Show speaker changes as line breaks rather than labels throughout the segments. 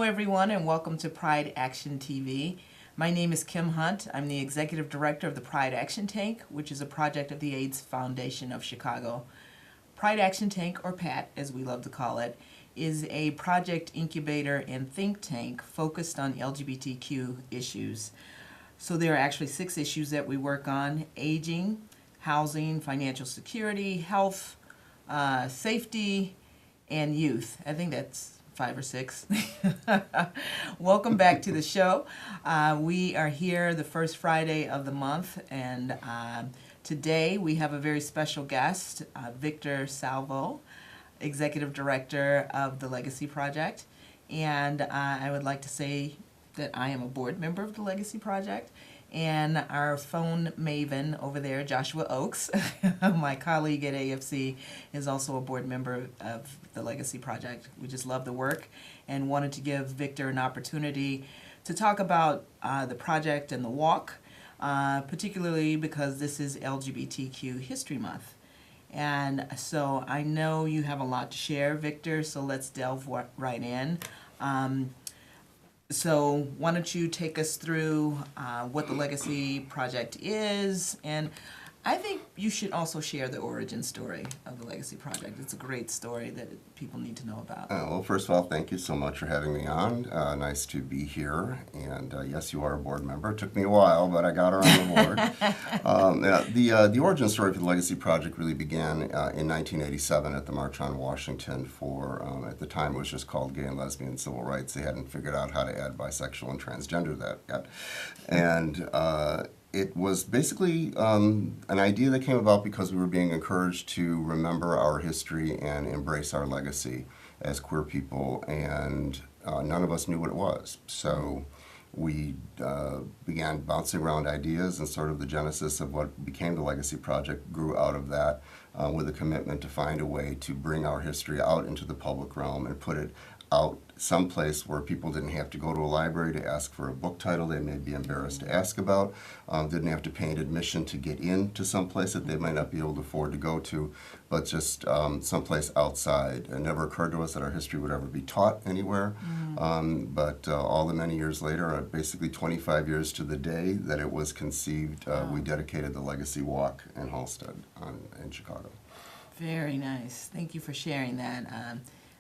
everyone, and welcome to Pride Action TV. My name is Kim Hunt. I'm the Executive Director of the Pride Action Tank, which is a project of the AIDS Foundation of Chicago. Pride Action Tank, or PAT as we love to call it, is a project incubator and think tank focused on LGBTQ issues. So there are actually 6 issues that we work on: aging, housing, financial security, health, safety, and youth. I think that's 5 or 6. Welcome back to the show. We are here the first Friday of the month, and today we have a very special guest, Victor Salvo, Executive Director of the Legacy Project. And I would like to say that I am a board member of the Legacy Project. And our phone maven over there, Joshua Oakes, my colleague at AFC, is also a board member of the Legacy Project. We just love the work and wanted to give Victor an opportunity to talk about the project and the walk, particularly because this is LGBTQ History Month. And so I know you have a lot to share, Victor, so let's delve right in. So why don't you take us through what the Legacy Project is, and I think you should also share the origin story of the Legacy Project. It's a great story that people need to know about.
Well, first of all, thank you so much for having me on. Nice to be here, and yes, you are a board member. It took me a while, but I got her on the board. The origin story for the Legacy Project really began in 1987 at the March on Washington for, at the time it was just called Gay and Lesbian Civil Rights. They hadn't figured out how to add bisexual and transgender that yet. And it was basically an idea that came about because we were being encouraged to remember our history and embrace our legacy as queer people, and none of us knew what it was. So we began bouncing around ideas, and sort of the genesis of what became the Legacy Project grew out of that, with a commitment to find a way to bring our history out into the public realm and put it out someplace where people didn't have to go to a library to ask for a book title they may be embarrassed to ask about, didn't have to pay an admission to get into someplace that they might not be able to afford to go to, but just someplace outside. It never occurred to us that our history would ever be taught anywhere, but all the many years later, basically 25 years to the day that it was conceived, we dedicated the Legacy Walk in Halsted in Chicago.
Very nice. Thank you for sharing that.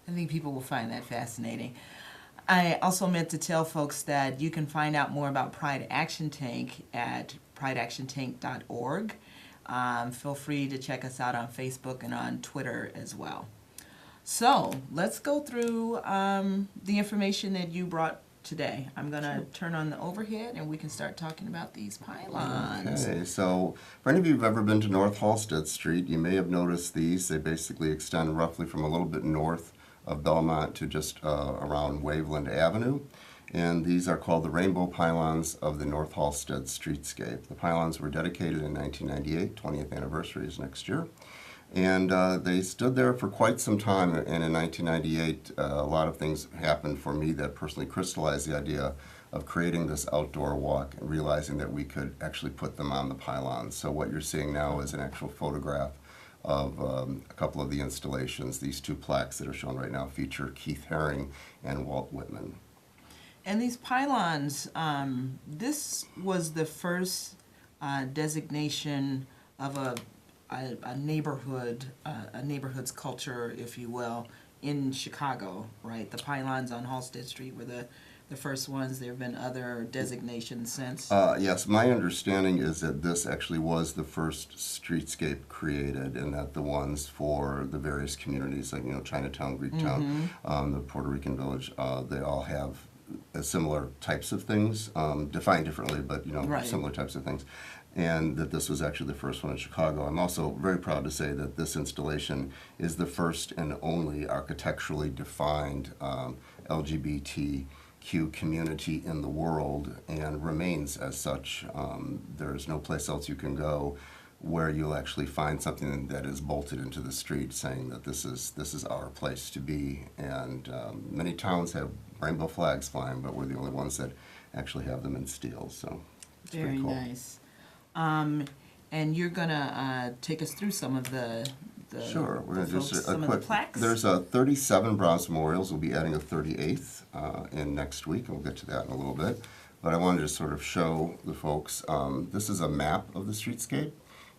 I think people will find that fascinating. I also meant to tell folks that you can find out more about Pride Action Tank at prideactiontank.org. Feel free to check us out on Facebook and on Twitter as well. So let's go through the information that you brought today. I'm going to turn on the overhead and we can start talking about these pylons.
Okay, so for any of you who've ever been to North Halsted Street, you may have noticed these. They basically extend roughly from a little bit north of Belmont to just around Waveland Avenue. And these are called the Rainbow Pylons of the North Halsted Streetscape. The pylons were dedicated in 1998, 20th anniversary is next year. And they stood there for quite some time, and in 1998 a lot of things happened for me that personally crystallized the idea of creating this outdoor walk and realizing that we could actually put them on the pylons. So what you're seeing now is an actual photograph of a couple of the installations. These 2 plaques that are shown right now feature Keith Haring and Walt Whitman.
And these pylons, this was the first designation of a neighborhood, a neighborhood's culture, if you will, in Chicago, right? The pylons on Halsted Street were the first ones. There have been other designations since.
Yes, my understanding is that this actually was the first streetscape created, and that the ones for the various communities, like Chinatown, Greektown, the Puerto Rican Village, they all have similar types of things, defined differently, but
right.
Similar types of things. And that this was actually the first one in Chicago. I'm also very proud to say that this installation is the first and only architecturally defined LGBTQ community in the world, and remains as such. There's no place else you can go where you'll actually find something that is bolted into the street saying that this is our place to be. And many towns have rainbow flags flying, but we're the only ones that actually have them in steel. So it's
very
pretty cool.
Nice. And you're gonna take us through some of the
Sure, we're going to
folks
just
some of the plaques?
There's 37 bronze memorials. We'll be adding a 38th in next week, and we'll get to that in a little bit. But I wanted to sort of show the folks, this is a map of the streetscape.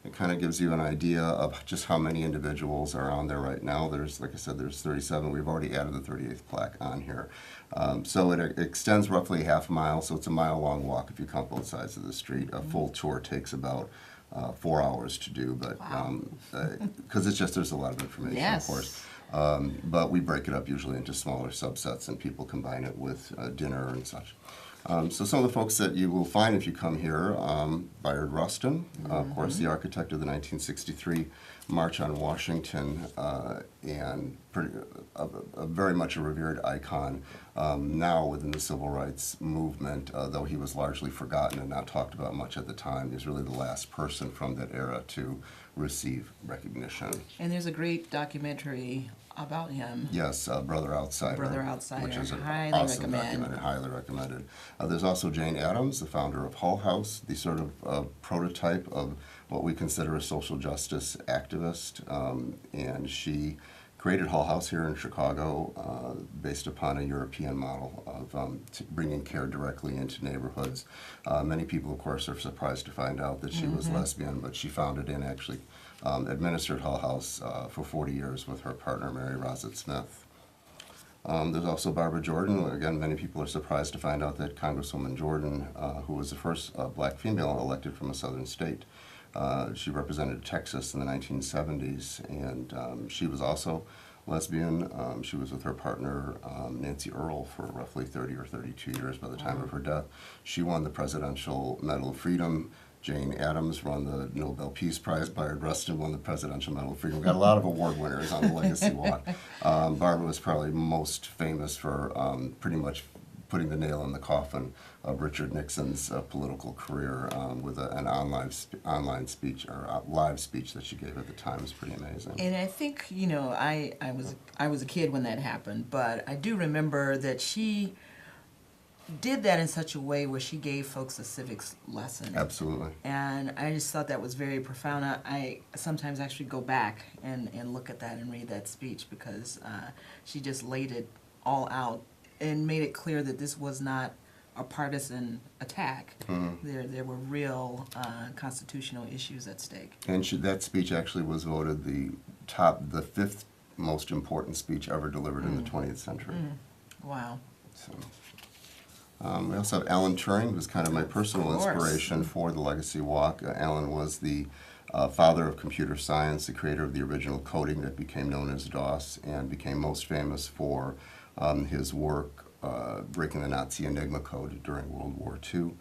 It kind of gives you an idea of just how many individuals are on there right now. There's, like I said, there's 37. We've already added the 38th plaque on here. So it extends roughly half a mile, so it's a mile-long walk if you count both sides of the street. A full tour takes about 4 hours to do, but because it's just there's a lot of information,
Yes.
of course. But we break it up usually into smaller subsets, and people combine it with dinner and such. So some of the folks that you will find if you come here, Bayard Rustin, of course, the architect of the 1963 March on Washington, and very much a revered icon now within the civil rights movement, though he was largely forgotten and not talked about much at the time. He's really the last person from that era to receive recognition.
And there's a great documentary about him.
Yes, Brother Outsider.
Brother Outsider.
Which is an
Highly
awesome
recommend.
documentary, highly recommended. There's also Jane Addams, the founder of Hull House, the sort of prototype of what we consider a social justice activist. And she created Hull House here in Chicago based upon a European model of bringing care directly into neighborhoods. Many people, of course, are surprised to find out that she was lesbian, but she founded and actually administered Hull House for 40 years with her partner, Mary Rosett Smith. There's also Barbara Jordan. Again, many people are surprised to find out that Congresswoman Jordan, who was the first black female elected from a southern state, she represented Texas in the 1970s, and she was also lesbian. She was with her partner, Nancy Earl, for roughly 30 or 32 years by the time of her death. She won the Presidential Medal of Freedom. Jane Addams won the Nobel Peace Prize. Bayard Rustin won the Presidential Medal of Freedom. We've got a lot of award winners on the Legacy Walk. Barbara was probably most famous for pretty much putting the nail in the coffin of Richard Nixon's political career with an online speech or live speech that she gave at the time. It was pretty amazing.
And I think, you know, I was a kid when that happened, but I do remember that she did that in such a way where she gave folks a civics lesson.
Absolutely.
And I just thought that was very profound. I sometimes actually go back and look at that and read that speech because she just laid it all out and made it clear that this was not a partisan attack. There were real constitutional issues at stake. And
that speech actually was voted the fifth most important speech ever delivered in the 20th century.
Wow.
So. We also have Alan Turing, who's kind of my personal inspiration for the Legacy Walk. Alan was the father of computer science, the creator of the original coding that became known as DOS, and became most famous for his work breaking the Nazi Enigma code during World War II.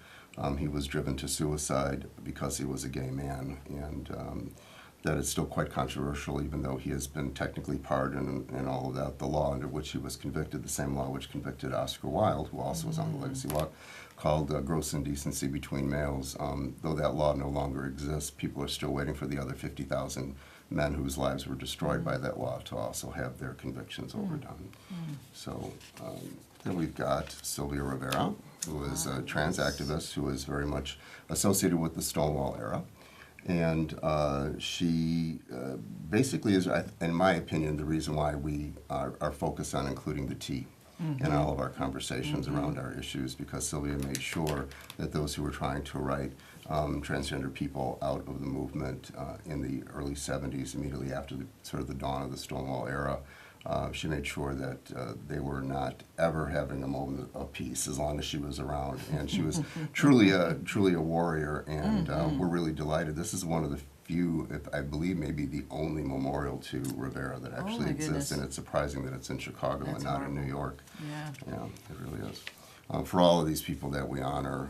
He was driven to suicide because he was a gay man, and that is still quite controversial, even though he has been technically pardoned and all of that. The law under which he was convicted, the same law which convicted Oscar Wilde, who also was on the Legacy Walk, called gross indecency between males. Though that law no longer exists, people are still waiting for the other 50,000 men whose lives were destroyed by that law to also have their convictions overdone. So then we've got Sylvia Rivera, who is a trans activist who is very much associated with the Stonewall era. And she basically is, in my opinion, the reason why we are focused on including the T in all of our conversations around our issues, because Sylvia made sure that those who were trying to write transgender people out of the movement in the early 70s, immediately after sort of the dawn of the Stonewall era, she made sure that they were not ever having a moment of peace as long as she was around. And she was truly a warrior, and we're really delighted. This is one of the few, if I believe maybe the only memorial to Rivera that actually exists, and it's surprising that it's in Chicago and not in New York. Yeah, it really is. For all of these people that we honor,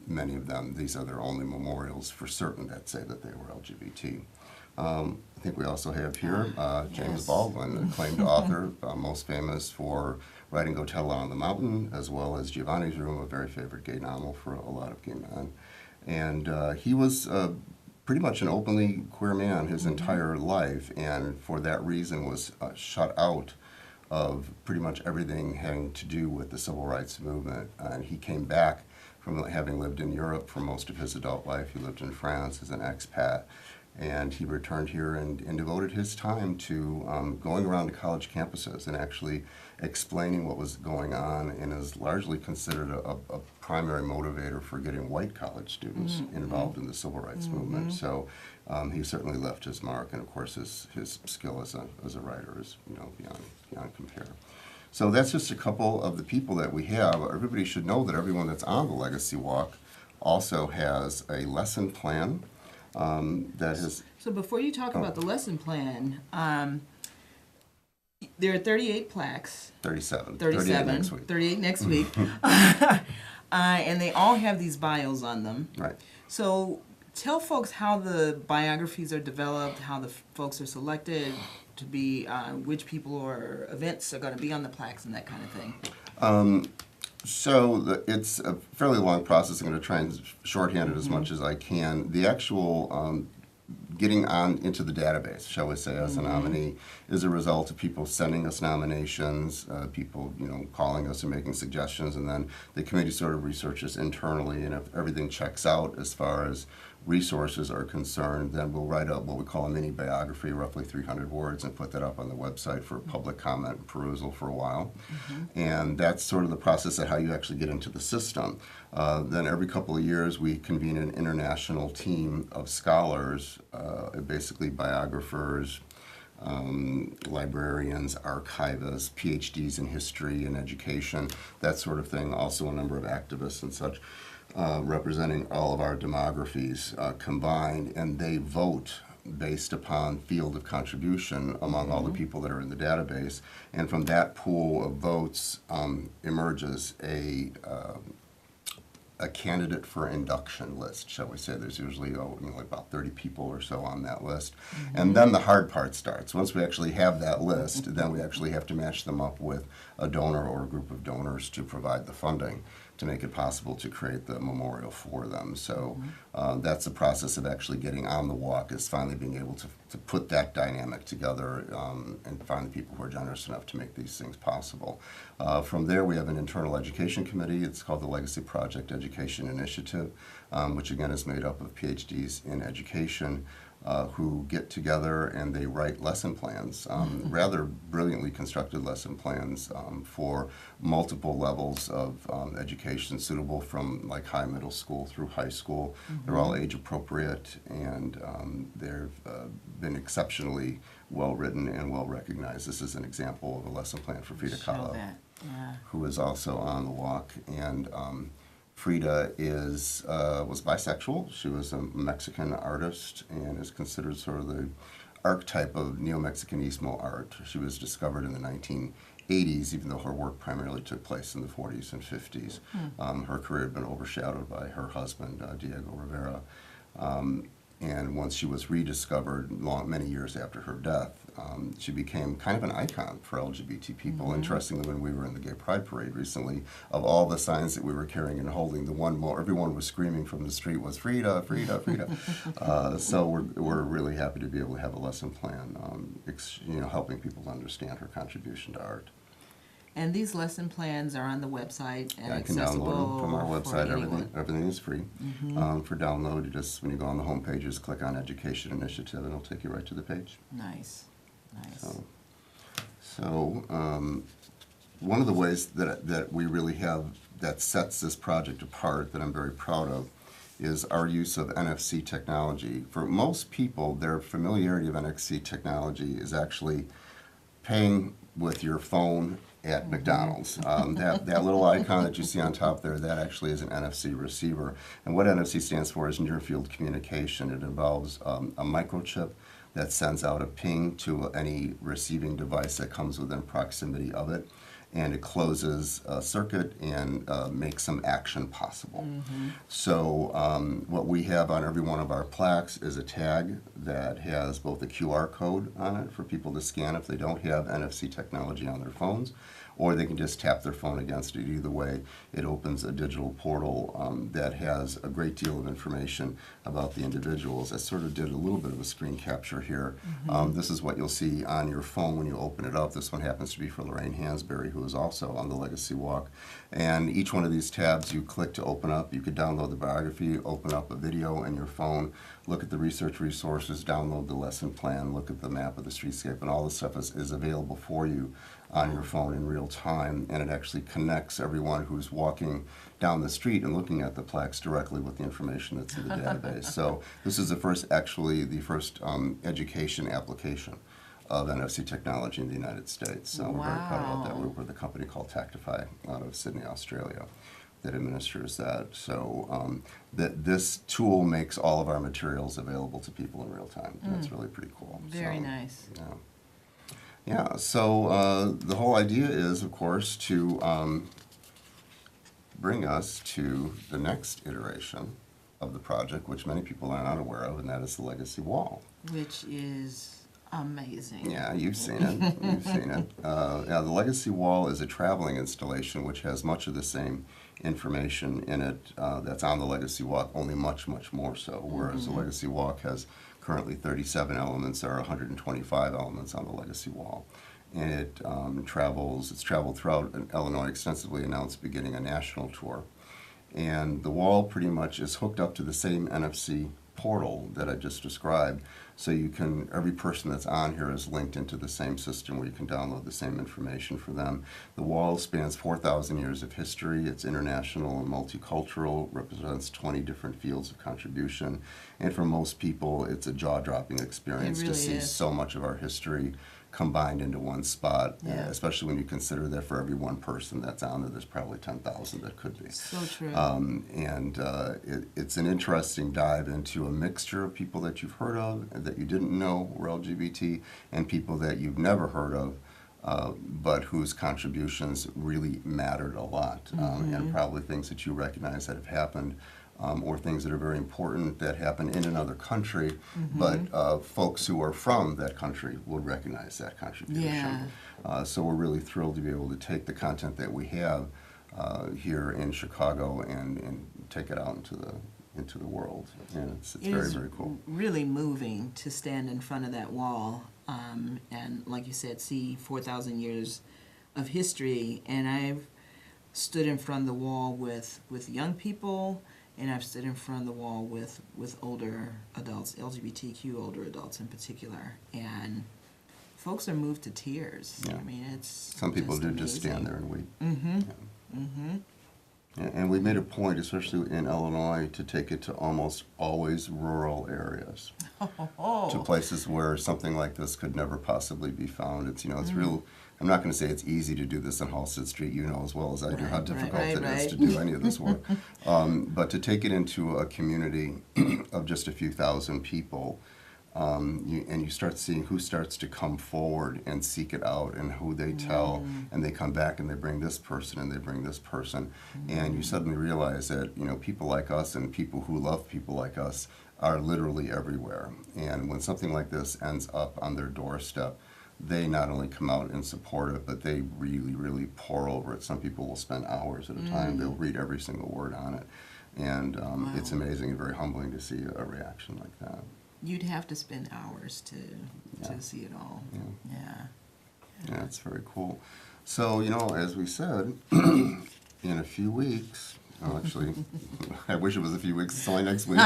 many of them, these are their only memorials for certain that say that they were LGBT. I think we also have here James Baldwin, acclaimed author, most famous for writing Go Tell It on the Mountain, as well as Giovanni's Room, a very favorite gay novel for a lot of gay men. And he was pretty much an openly queer man his entire life, and for that reason was shut out of pretty much everything having to do with the civil rights movement. And he came back from having lived in Europe for most of his adult life. He lived in France as an expat. And he returned here and devoted his time to going around to college campuses and actually explaining what was going on, and is largely considered a primary motivator for getting white college students involved in the civil rights movement. So he certainly left his mark, and of course his skill as a writer is beyond compare. So that's just a couple of the people that we have. Everybody should know that everyone that's on the Legacy Walk also has a lesson plan.
So before you talk about the lesson plan, there are 38 plaques.
37.
37.
38 next week.
38 next week. And they all have these bios on them.
Right.
So tell folks how the biographies are developed, how the folks are selected to be, which people or events are going to be on the plaques and that kind of thing.
It's a fairly long process. I'm going to try and shorthand it as much as I can. The actual getting on into the database, shall we say, as a nominee, is a result of people sending us nominations, people calling us and making suggestions, and then the committee sort of researches internally, and if everything checks out as far as resources are concerned, then we'll write up what we call a mini biography, roughly 300 words, and put that up on the website for public comment and perusal for a while. And that's sort of the process of how you actually get into the system. Then every couple of years we convene an international team of scholars, basically biographers, librarians, archivists, PhDs in history and education, that sort of thing, also a number of activists and such. Representing all of our demographies combined, and they vote based upon field of contribution among all the people that are in the database. And from that pool of votes emerges a candidate for induction list, shall we say. There's usually like about 30 people or so on that list. And then the hard part starts. Once we actually have that list, then we actually have to match them up with a donor or a group of donors to provide the funding to make it possible to create the memorial for them. So that's the process of actually getting on the walk, is finally being able to put that dynamic together and find the people who are generous enough to make these things possible. From there, we have an internal education committee. It's called the Legacy Project Education Initiative, which again is made up of PhDs in education, who get together and they write lesson plans, rather brilliantly constructed lesson plans for multiple levels of education, suitable from like high middle school through high school. They're all age appropriate, and they've been exceptionally well written and well recognized. This is an example of a lesson plan for Frida Kahlo, who is also on the walk. And Frida was bisexual. She was a Mexican artist and is considered sort of the archetype of Neo-Mexicanismo art. She was discovered in the 1980s, even though her work primarily took place in the 40s and 50s. Her career had been overshadowed by her husband, Diego Rivera. And once she was rediscovered many years after her death, she became kind of an icon for LGBT people. Interestingly, when we were in the Gay Pride Parade recently, of all the signs that we were carrying and holding, the one everyone was screaming from the street was "Frida, Frida, Frida." So we're really happy to be able to have a lesson plan, helping people to understand her contribution to art.
And these lesson plans are on the website and
I can
accessible
download them from our website.
anyone.
Everything is free. For download, you just, when you go on the home page, just click on Education Initiative, and it'll take you right to the page.
Nice.
So one of the ways that we really have that sets this project apart, that I'm very proud of, is our use of NFC technology. For most people, their familiarity of NFC technology is actually paying with your phone at McDonald's. That little icon that you see on top there, that actually is an NFC receiver. And what NFC stands for is near field communication. It involves a microchip that sends out a ping to any receiving device that comes within proximity of it, and it closes a circuit and makes some action possible. So what we have on every one of our plaques is a tag that has both a QR code on it for people to scan if they don't have NFC technology on their phones, or they can just tap their phone against it. Either way, it opens a digital portal that has a great deal of information about the individuals. I sort of did a little bit of a screen capture here. This is what you'll see on your phone when you open it up. This one happens to be for Lorraine Hansberry, who is also on the Legacy Walk. And each one of these tabs you click to open up. You could download the biography, open up a video in your phone, look at the research resources, download the lesson plan, look at the map of the streetscape, and all this stuff is available for you on your phone in real time, and it actually connects everyone who's walking down the street and looking at the plaques directly with the information that's in the database. So this is the first education application of NFC technology in the United States. So we're very proud about that. We're with a company called Tactify out of Sydney, Australia, that administers that. So this tool makes all of our materials available to people in real time. And that's really pretty cool.
Very nice.
Yeah. Yeah, so the whole idea is, of course, to bring us to the next iteration of the project, which many people are not aware of, and that is the Legacy Wall.
Which is amazing.
Yeah, you've seen it. You've seen it. Yeah, the Legacy Wall is a traveling installation which has much of the same information in it that's on the Legacy Walk, only much, much more so, whereas the Legacy Walk has currently 37 elements. There are 125 elements on the Legacy Wall. And it's traveled throughout Illinois extensively, announced beginning a national tour. And the wall pretty much is hooked up to the same NFC portal that I just described, so you can, every person that's on here is linked into the same system where you can download the same information for them. The wall spans 4,000 years of history. It's international and multicultural, represents 20 different fields of contribution, and for most people it's a jaw-dropping experience to see so much of our history combined into one spot, especially when you consider that for every one person that's on there, there's probably 10,000 that could be.
So true.
It's an interesting dive into a mixture of people that you've heard of and that you didn't know were LGBT, and people that you've never heard of, but whose contributions really mattered a lot, and probably things that you recognize that have happened, or things that are very important that happen in another country, but folks who are from that country would recognize that contribution. So we're really thrilled to be able to take the content that we have here in Chicago and take it out into the world. And it's very, very cool.
Really moving to stand in front of that wall and, like you said, see 4,000 years of history. And I've stood in front of the wall with young people, and I've stood in front of the wall with older adults, LGBTQ older adults in particular, and folks are moved to tears. I mean, it's
some people do just stand there and weep. And we made a point, especially in Illinois, to take it to almost always rural areas, to places where something like this could never possibly be found. It's it's real. I'm not going to say it's easy to do this on Halstead Street. You know as well as I do how difficult it is to do any of this work. But to take it into a community of just a few thousand people, and you start seeing who starts to come forward and seek it out, and who they tell, and they come back and they bring this person and they bring this person, and you suddenly realize that people like us and people who love people like us are literally everywhere. And when something like this ends up on their doorstep, they not only come out and support it, but they really, really pour over it. Some people will spend hours at a time. They'll read every single word on it. And it's amazing and very humbling to see a reaction like that.
You'd have to spend hours to see it all. Yeah,
it's very cool. So, as we said, in a few weeks, actually, I wish it was a few weeks, it's only next week.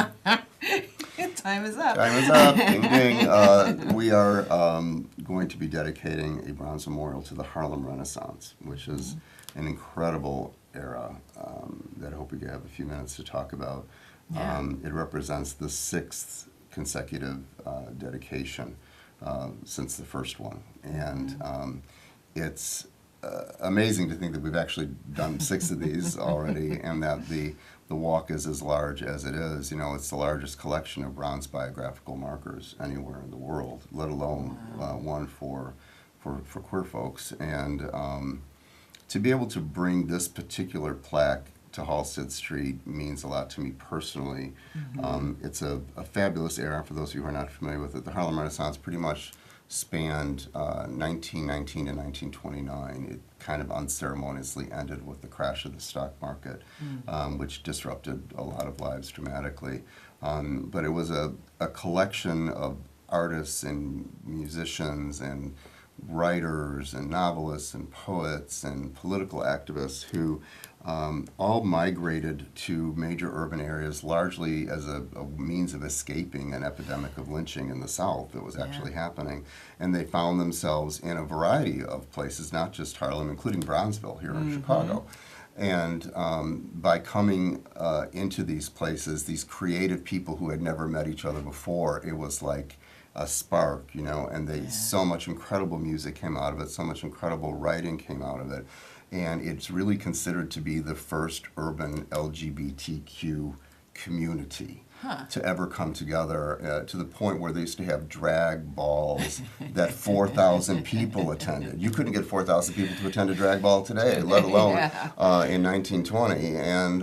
Time is up.
Time is up. Ding, ding. We are going to be dedicating a bronze memorial to the Harlem Renaissance, which is an incredible era that I hope we can have a few minutes to talk about. It represents the 6th consecutive dedication since the first one. And it's amazing to think that we've actually done 6 of these already, and that the walk is as large as it is. It's the largest collection of bronze biographical markers anywhere in the world, let alone one for queer folks. And to be able to bring this particular plaque to Halstead Street means a lot to me personally. It's a fabulous era. For those of you who are not familiar with it, the Harlem Renaissance pretty much spanned 1919 to 1929. It kind of unceremoniously ended with the crash of the stock market, which disrupted a lot of lives dramatically. But it was a collection of artists and musicians and writers and novelists and poets and political activists who all migrated to major urban areas largely as a means of escaping an epidemic of lynching in the South that was actually happening. And they found themselves in a variety of places, not just Harlem, including Bronzeville here in Chicago. And by coming into these places, these creative people who had never met each other before, it was like a spark, you know, and so much incredible music came out of it, so much incredible writing came out of it. And it's really considered to be the first urban LGBTQ community to ever come together, to the point where they used to have drag balls that 4,000 people attended. You couldn't get 4,000 people to attend a drag ball today, let alone in 1920. And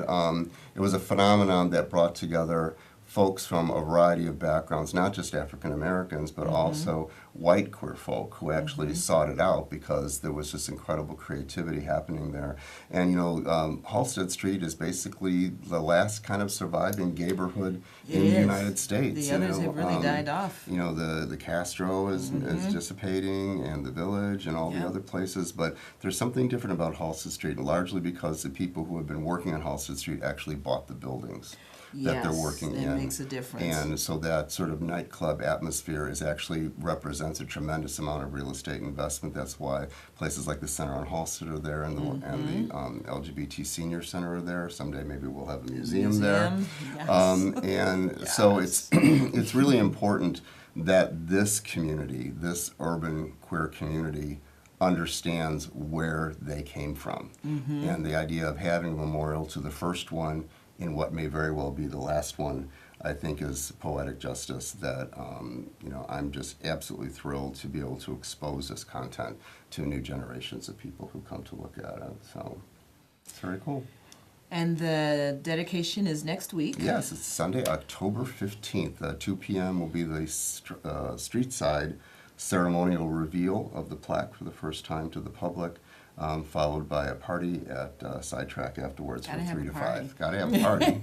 it was a phenomenon that brought together folks from a variety of backgrounds, not just African Americans, but also white queer folk who actually sought it out because there was this incredible creativity happening there. And, you know, Halsted Street is basically the last kind of surviving neighborhood in the United States.
The others have really died off.
You know, the Castro is dissipating, and the Village and all the other places, but there's something different about Halsted Street, largely because the people who have been working on Halsted Street actually bought the buildings that they're working in.
Yes, that makes a difference.
And so that sort of nightclub atmosphere represents a tremendous amount of real estate investment. That's why places like the Center on Halsted are there, and the LGBT Senior Center are there. Someday maybe we'll have a museum there.
Yes.
So it's really important that this community, this urban queer community, understands where they came from. And the idea of having a memorial to the first one in what may very well be the last one, I think is poetic justice that, you know, I'm just absolutely thrilled to be able to expose this content to new generations of people who come to look at it. So it's very cool.
And the dedication is next week?
Yes, it's Sunday, October 15th. 2 p.m. will be the street side ceremonial reveal of the plaque for the first time to the public. Followed by a party at Sidetrack afterwards from 3 to 5. Gotta have a party.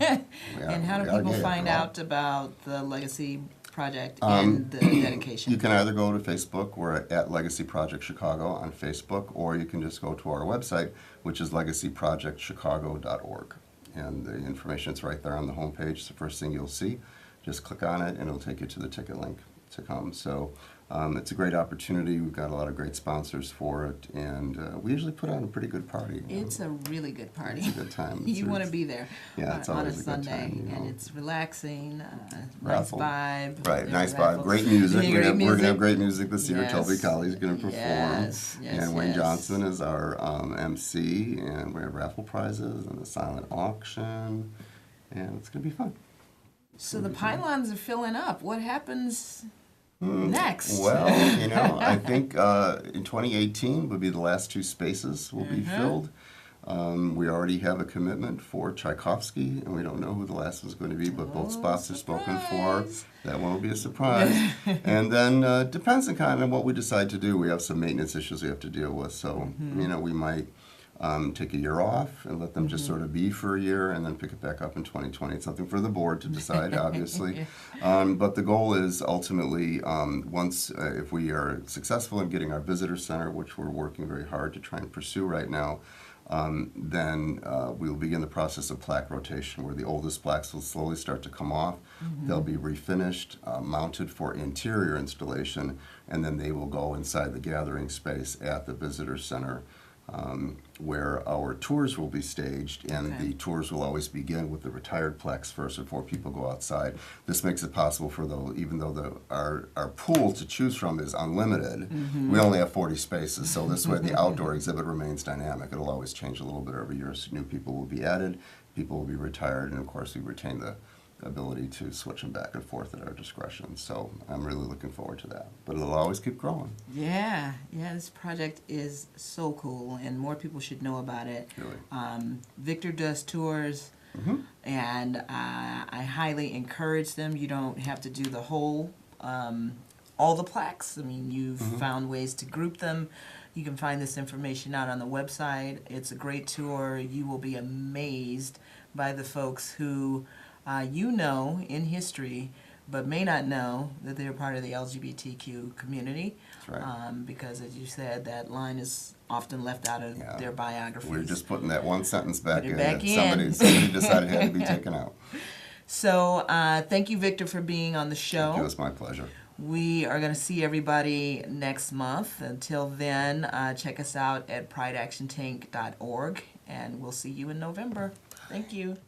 And how do people find out about the Legacy Project and the dedication?
You can either go to Facebook, we're at Legacy Project Chicago on Facebook, or you can just go to our website, which is legacyprojectchicago.org. And the information's right there on the homepage. It's the first thing you'll see. Just click on it and it'll take you to the ticket link to come. So it's a great opportunity. We've got a lot of great sponsors for it, and we usually put on a pretty good party.
It's a really good party.
It's a good time.
You want to be there
it's
on a
always a good
Sunday,
time, you know.
and it's relaxing,
Raffle.
nice vibe.
Right, nice
raffle.
vibe. Great music.
Yeah,
We're
great
going to have great music this year.
Yes.
Toby Colley's going to perform.
Yes,
and Wayne Johnson is our MC, and we have raffle prizes and a silent auction, and it's going to be fun.
So the pylons are filling up. What happens next?
Well, you know, I think in 2018 would be the last 2 spaces will be filled. We already have a commitment for Tchaikovsky, and we don't know who the last one's going to be, but both spots are spoken for. That one will be a surprise. And then depends on kind of what we decide to do. We have some maintenance issues we have to deal with, so you know, we might take a year off and let them just sort of be for a year and then pick it back up in 2020. It's something for the board to decide, obviously. But the goal is ultimately, once, if we are successful in getting our visitor center, which we're working very hard to try and pursue right now, then we'll begin the process of plaque rotation, where the oldest plaques will slowly start to come off. They'll be refinished, mounted for interior installation, and then they will go inside the gathering space at the visitor center, where our tours will be staged, and the tours will always begin with the retired plaques first before people go outside. This makes it possible for even though our pool to choose from is unlimited, we only have 40 spaces, so this way the outdoor exhibit remains dynamic. It'll always change a little bit every year, so new people will be added, people will be retired, and of course we retain the ability to switch them back and forth at our discretion. So I'm really looking forward to that. But it'll always keep growing.
Yeah, this project is so cool, and more people should know about it.
Really.
Victor does tours, and I highly encourage them. You don't have to do the whole all the plaques. I mean, you've found ways to group them. You can find this information out on the website. It's a great tour. You will be amazed by the folks who you know in history, but may not know that they're part of the LGBTQ community.
That's right.
Because, as you said, that line is often left out of their biographies.
We're just putting that one sentence back
Put it
in
back
that
in.
somebody decided had to be taken out.
So thank you, Victor, for being on the show.
It was my pleasure.
We are going to see everybody next month. Until then, check us out at prideactiontank.org, and we'll see you in November. Thank you.